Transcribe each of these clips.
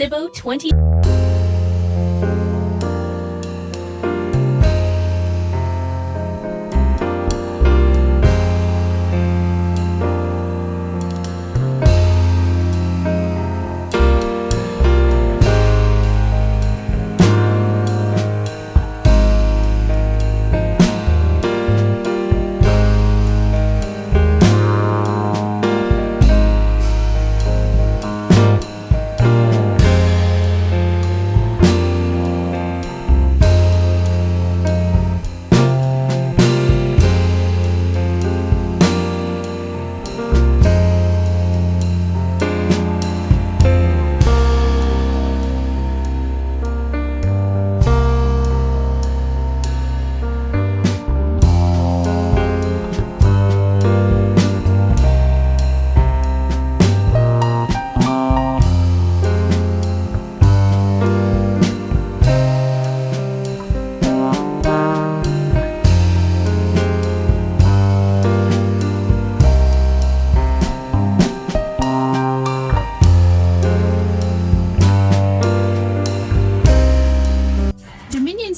Cibo 20.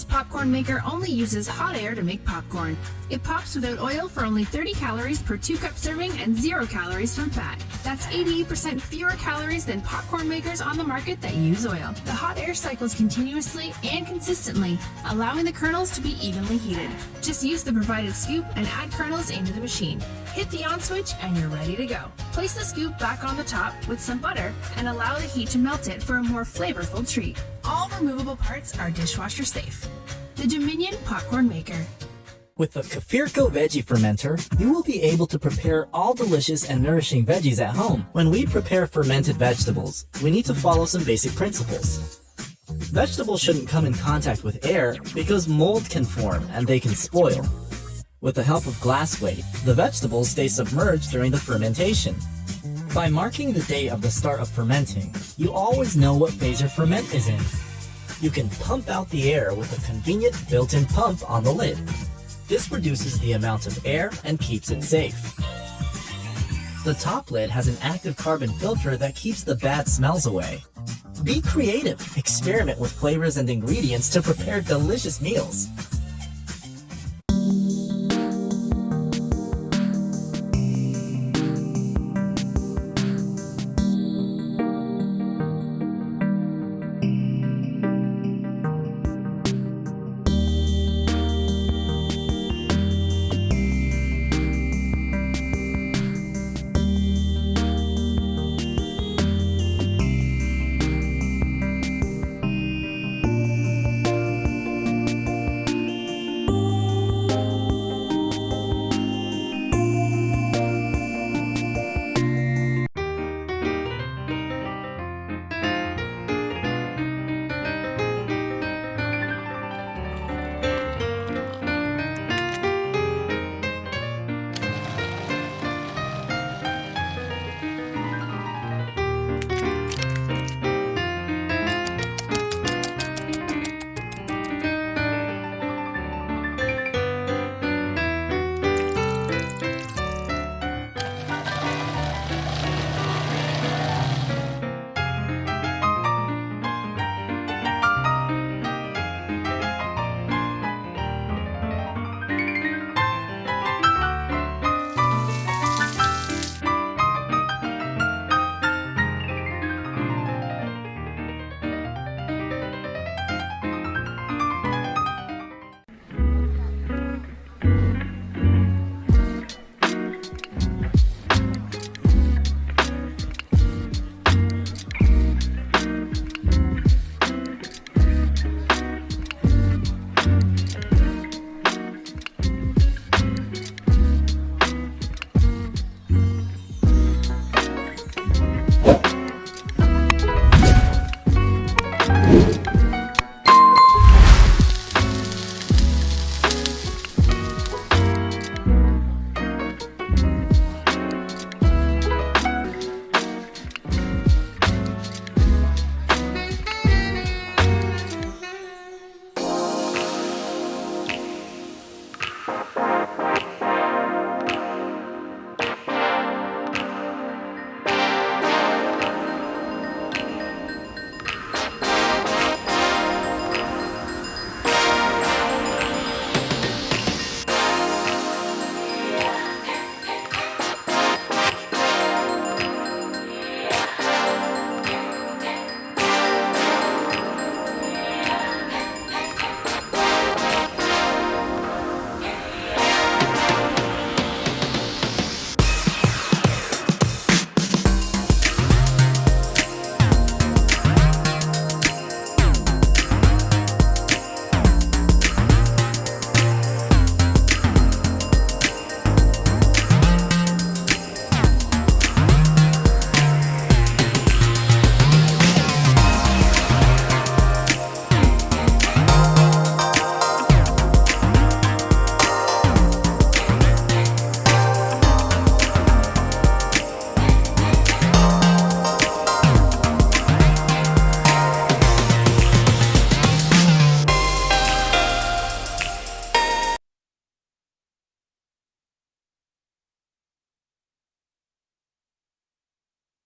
Popcorn maker only uses hot air to make popcorn. It pops without oil for only 30 calories per 2-cup serving and 0 calories from fat. That's 88% fewer calories than popcorn makers on the market that use oil. The hot air cycles continuously and consistently, allowing the kernels to be evenly heated. Just use the provided scoop and add kernels into the machine. Hit the on switch and you're ready to go. Place the scoop back on the top with some butter and allow the heat to melt it for a more flavorful treat. All removable parts are dishwasher safe. The Dominion Popcorn Maker. With the Kefirko Veggie Fermenter, you will be able to prepare all delicious and nourishing veggies at home. When we prepare fermented vegetables, we need to follow some basic principles. Vegetables shouldn't come in contact with air because mold can form and they can spoil. With the help of glass weight, the vegetables stay submerged during the fermentation. By marking the date of the start of fermenting, you always know what phase your ferment is in. You can pump out the air with a convenient built-in pump on the lid. This reduces the amount of air and keeps it safe. The top lid has an active carbon filter that keeps the bad smells away. Be creative. Experiment with flavors and ingredients to prepare delicious meals.